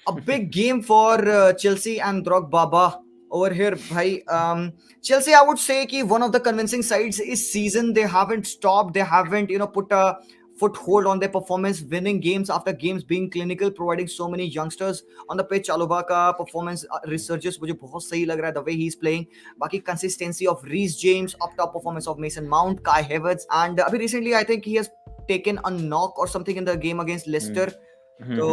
A big game for Chelsea and Drogba over here, bhai. Chelsea, I would say, ki one of the convincing sides is season. They haven't stopped. They haven't, put a foothold on their performance, winning games after games, being clinical, providing so many youngsters on the pitch. Chalobah का performance resurges मुझे बहुत सही लग रहा है, the way he's playing. बाकी consistency of Reece James, up top performance of Mason Mount, Kai Havertz, and अभी recently I think he has taken a knock or something in the game against Leicester. So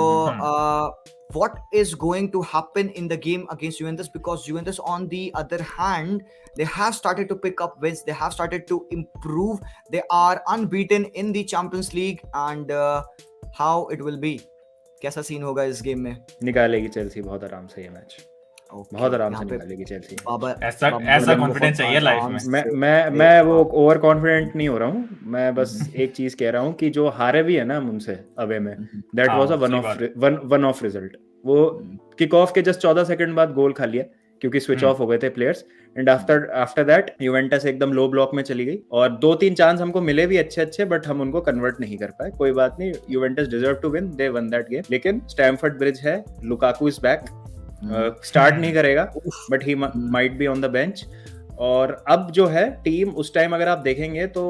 what is going to happen in the game against Juventus? Because Juventus, on the other hand, they have started to pick up wins. They have started to improve. They are unbeaten in the Champions League. And how it will be? कैसा scene होगा इस game में? निकालेगी Chelsea बहुत आराम से ये match, बहुत आराम से निकालेगी चेल्सी। ऐसा कॉन्फिडेंस चाहिए लाइफ में। मैं वो ओवर कॉन्फिडेंट नहीं हो रहा हूँ, मैं बस एक चीज कह रहा हूँ कि जो हारे भी है ना उनसे अवे में, that was a one of result. वो किक ऑफ के जस्ट 14 सेकंड बाद गोल खा लिया क्योंकि स्विच ऑफ हो गए थे players, and after that Juventus एकदम लो ब्लॉक में चली गई और 2-3 चांस हमको मिले भी अच्छे, बट हम उनको कन्वर्ट नहीं कर पाए। कोई बात नहीं, Juventus deserve to win, they won that game. लेकिन स्टैमफोर्ड ब्रिज है, लुकाकू इज बैक, स्टार्ट नहीं करेगा but he might be on the bench. और अब जो है टीम, उस टाइम अगर आप देखेंगे तो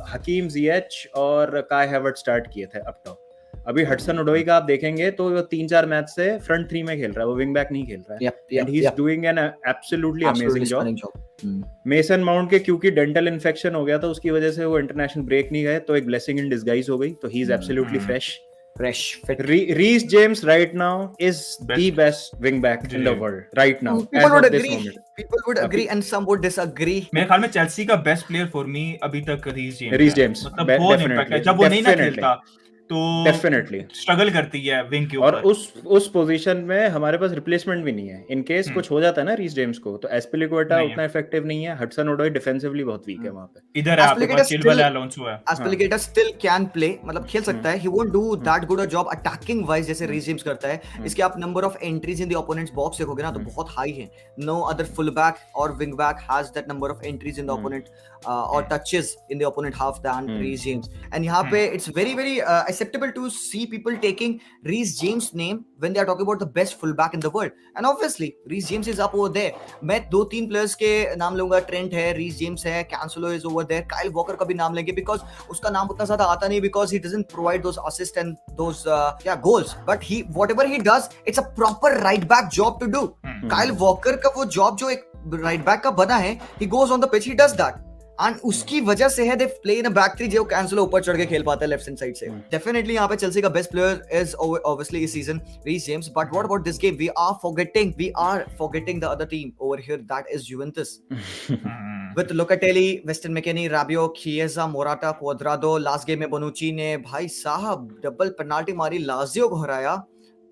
हकीम जिएच और काय हैवर्ट्ज स्टार्ट किए थे अप टॉप। अभी हडसन ओडोई का आप देखेंगे तो वो 3-4 मैच से फ्रंट 3 में खेल रहा है, वो विंग बैक नहीं खेल रहा है, and he is doing an absolutely amazing job. Mason mount के क्योंकि डेंटल इन्फेक्शन हो गया था, उसकी वजह से वो इंटरनेशनल ब्रेक नहीं गए, तो एक ब्लेसिंग इन डिसगाइज हो गई, तो he is absolutely fresh fit. Reece James right now is the best wing back in the world right now. People would agree and some would disagree. मेरे ख्याल में चेल्सी का बेस्ट प्लेयर फॉर मी अभी तक Reece James मतलब बहुत impact है। जब वो नहीं ना खेलता तो डेफिनेटली स्ट्रगल करती है विंग के ऊपर, और उस पोजीशन में हमारे पास रिप्लेसमेंट भी नहीं है। इन केस कुछ हो जाता है ना रीस जेम्स को, तो एस्पिलिक्वेटा उतना इफेक्टिव नहीं है, हडसन ओडोई डिफेंसिवली बहुत वीक है वहां पे। इधर आपके पास चिलवेल अलोंसो है, एस्पिलिक्वेटा स्टिल कैन प्ले, मतलब खेल सकता है। He won't do that good a job attacking wise जैसे रीस जेम्स करता है। इसके आप number of entries in the opponents box देखोगे ना तो बहुत हाई है। नो अदर फुल बैक और wing back has that number of entries in the opponent or touches in the opponent half than Reece James. And यहाँ पे it's very acceptable to see people taking Reece James name when they are talking about the best fullback in the world. And obviously Reece James is up over there. मैं 2-3 players के नाम लूंगा, Trent है, Reece James है, Cancelo is over there, Kyle Walker का भी नाम लेंगे because उसका नाम उतना ज्यादा आता नहीं because he doesn't provide those assists and those goals. But whatever he does, it's a proper right back job to do. Kyle Walker का वो job जो एक right back का बना है, he goes on the pitch, he does that. And उसकी वजह से है they play in a back three जो कैंसलो ऊपर चढ़ के खेल पाता है लेफ्ट हैंड साइड से। डेफिनेटली यहाँ पे चेल्सी का बेस्ट प्लेयर इज ऑब्वियसली इस season Reece James, but what about this game? We are forgetting the other team over here, that is Juventus with Locatelli, Weston McKennie, Rabiot, Chiesa, Morata, Cuadrado. Last game में Bonucci ने भाई साहब double penalty मारी, Lazio को हराया।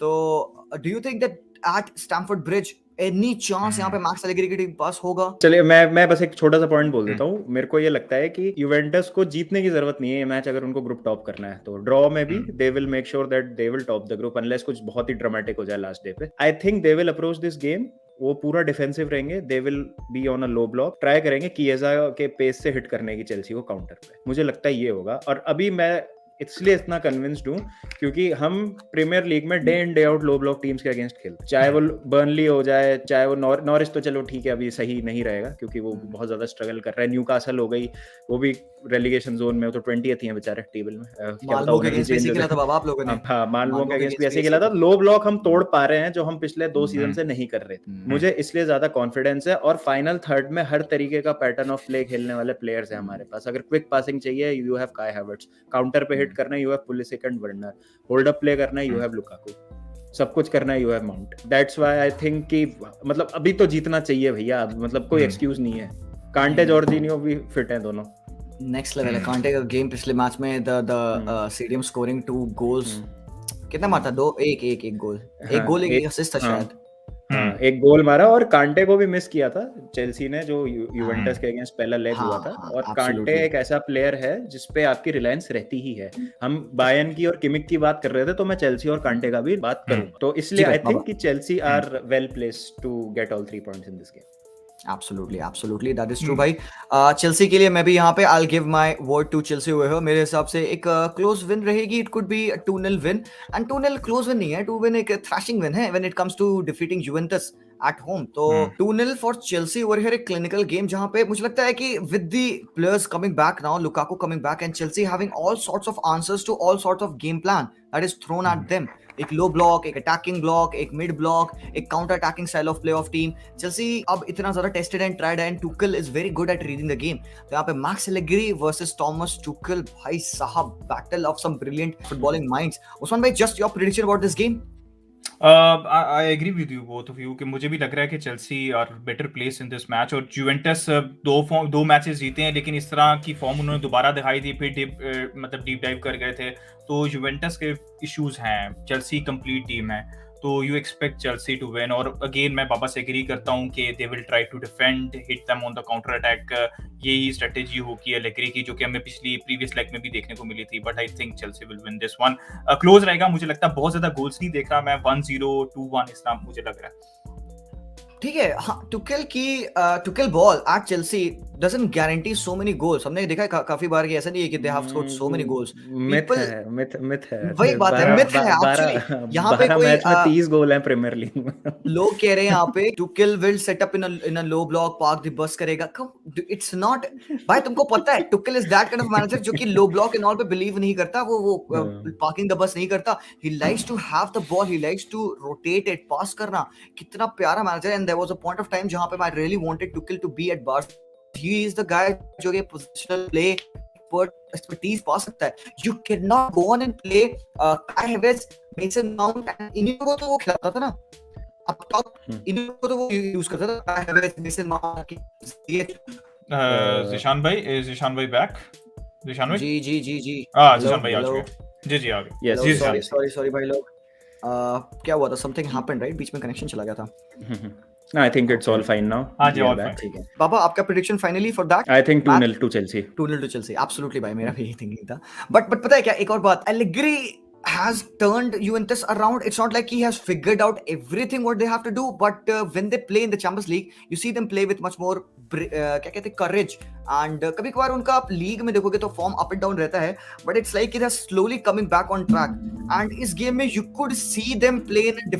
तो do you think that at Stamford bridge any chance यहाँ पे मैक्स एलेग्री की टीम पास होगा? चलिए मैं बस एक छोटा सा पॉइंट बोल देता हूँ। मेरे को ये लगता है कि यूवेंटस को जीतने की जरूरत नहीं है ये मैच, अगर उनको ग्रुप टॉप करना है तो ड्रॉ में भी they will make sure that they will top the group unless कुछ बहुत ही ड्रामेटिक हो जाए लास्ट डे पे। I think they will approach this game, वो पूरा डिफेंसिव रहेंगे, they will be on a low block, try करेंगे किएजा के पेस से हिट करने की चेल्सी को काउंटर पे। मुझे लगता है ये होगा। और अभी मैं इसलिए इतना कन्विंस्ड हूँ क्योंकि हम प्रीमियर लीग में day in day out low block teams के अगेंस्ट खेलते हैं, चाहे वो बर्नली हो जाए, चाहे वो नॉरिस, तो चलो ठीक है अभी सही नहीं रहेगा क्योंकि वो बहुत ज्यादा स्ट्रगल कर रहा है। न्यूकासल हो गई, वो भी रेलीगेशन जोन में, तो 20th है बेचारे टेबल में। मालमो के अगेंस्ट ऐसे खेला था बाबा आप लोगों ने। हाँ, मालमो के अगेंस्ट भी ऐसे खेला था। लो ब्लॉक हम तोड़ पा रहे हैं जो हम पिछले 2 सीजन से नहीं कर रहे थे, मुझे इसलिए ज्यादा कॉन्फिडेंस है। और फाइनल थर्ड में हर तरीके का पैटर्न ऑफ प्ले खेलने वाले प्लेयर्स है हमारे पास। अगर क्विक पासिंग चाहिए, यू हैव काय हैवर्ट्ज, काउंटर पे हिट करना है, you have Pulisic and Werner, hold up play करना है, यू हैव लुकाकू, सब कुछ करना है, you have mount. That's why I think कि मतलब अभी तो जीतना चाहिए भैया, मतलब कोई एक्सक्यूज नहीं है। कांटे जॉर्जिनियो भी फिट हैं दोनों, नेक्स्ट लेवल है। कांटे का गेम पिछले मैच में द स्टेडियम स्कोरिंग 2 गोल्स, कितना मारता? 2 1 गोल, एक गोल एक असिस्ट था शायद। एक गोल मारा और कांटे को भी मिस किया था चेल्सी ने जो यूवेंटस के अगेंस्ट पहला लेग हुआ था। और कांटे एक ऐसा प्लेयर है जिसपे आपकी रिलायंस रहती ही है। हम बायर्न की और किमिक की बात कर रहे थे तो मैं चेल्सी और कांटे का भी बात करूंगा। तो इसलिए आई थिंक कि Chelsea are well placed to get all 3 points in this game. Absolutely, that is true भाई। चेल्सी के लिए मैं भी यहाँ पे I'll give my word to Chelsea हुए हो। मेरे हिसाब से एक क्लोज विन रहेगी। It could be a 2-0 win and 2-0 close win नहीं है, 2-1 एक थ्रैशिंग विन है when it comes to defeating Juventus at home। तो 2-0 for Chelsea over here, एक क्लिनिकल गेम जहाँ पे मुझे लगता है कि with the players coming back now, Lukaku coming back and Chelsea having all sorts of answers to all sorts of game plan that is thrown at them। एक low block, एक attacking block, एक mid block, एक counter attacking style of play of team. Chelsea अब इतना ज्यादा tested and tried and Tuchel is very good at reading the game. तो यहाँ पे Max Allegri versus Thomas Tuchel, भाई साहब, battle of some brilliant footballing minds. Usman भाई, just your prediction about this game. I agree with you both of you कि मुझे भी लग रहा है कि Chelsea are better place in this match. और जुवेंटस दो मैचेस जीते हैं, लेकिन इस तरह की फॉर्म उन्होंने दोबारा दिखाई दी, फिर डीप डाइव कर गए थे। तो जुवेंटस के इश्यूज हैं, चेल्सी कंप्लीट टीम है, तो you expect Chelsea to win. और अगेन मैं पापा से एग्री करता हूँ कि they will try to defend, hit them on the counter attack. यही स्ट्रेटेजी होगी एलेग्री की, जो कि हमें प्रीवियस लेग में भी देखने को मिली थी। But I think Chelsea will win this one. Close रहेगा, मुझे लगता है बहुत ज्यादा गोल्स नहीं देख रहा मैं, 1-0 2-1 इस तरह मुझे लग रहा है। ठीक है, हाँ, Tuchel ball at Chelsea doesn't guarantee so many goals। हमने देखा है काफी बार कि ऐसा नहीं है कि they have scored so many goals। Myth है वही बात है, मिथ है एक्चुअली। यहाँ पे कोई मैच में 30 गोल हैं प्रीमियर लीग में। लोग कह रहे हैं यहाँ पे टुकेल will set up in a low block, park the bus करेगा। It's not भाई, तुमको पता है टुकेल is that kind of manager जो कि low block and all पे believe नहीं करता, वो parking the bus नहीं करता। He likes to have the ball, he likes to rotate it, pass करना। कितना प्यारा manager. And there was a point of time जहाँ पे I really wanted Tuchel to be at Barca। He is the guy जो कि positional play expertise पा सकता है। You cannot go on and play Kai Havertz, Mason Mount and इन्हीं को तो वो खिलाता था ना up top, इन्हीं को तो वो यूज करता था, Kai Havertz, Mason Mount। Zeeshan भाई बैक? ज़िशान भाई? जी ज़िशान भाई आ चुके। जी आ गए। Yes, sorry भाई लोग। क्या हुआ था? Something happened right? बीच में कनेक्शन चला गया था। No, I think it's all fine now. हाँ जी, all fine। ठीक है पापा, आपका prediction finally for that? I think 2-0 to Chelsea. 2-0 to Chelsea, absolutely भाई, मेरा भी यही thinking था। But पता है क्या, एक और बात, Allegri has turned Juventus around। It's not like he has figured out everything what they have to do, but when they play in the Champions League, you see them play with much more क्या कहते हैं, courage। and कभी कभार उनका आप league में देखोगे तो फॉर्म अप एंड डाउन रहता है, but it's like it has slowly coming back on track। and इस गेम में you could see them play in a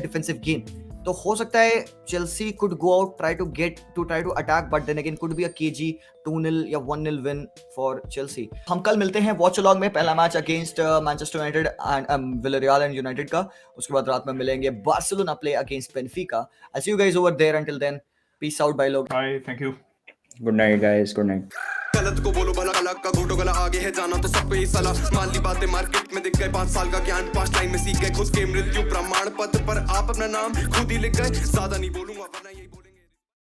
defensive game। तो हो सकता है Chelsea could go out, try to attack, but then again could be a KG 2-0 या 1-0 win for Chelsea। हम कल मिलते हैं वॉच अलॉन्ग में, पहला match against Manchester United and Villarreal and United का। उसके बाद रात में मिलेंगे Barcelona play against Benfica. I see you guys over there, until then peace out bye लोग। Bye, thank you. Good night guys, good night. गलत को बोलो भला, गलत का घोटो गला, आगे है जाना तो सब पे ही सलाह। मान ली बातें मार्केट में दिख गए, 5 साल का ज्ञान 5 लाइन में सीख गए, खुद के मृत्यु प्रमाण पत्र पर आप अपना नाम खुद ही लिख गए। ज्यादा नहीं बोलूंगा वरना ये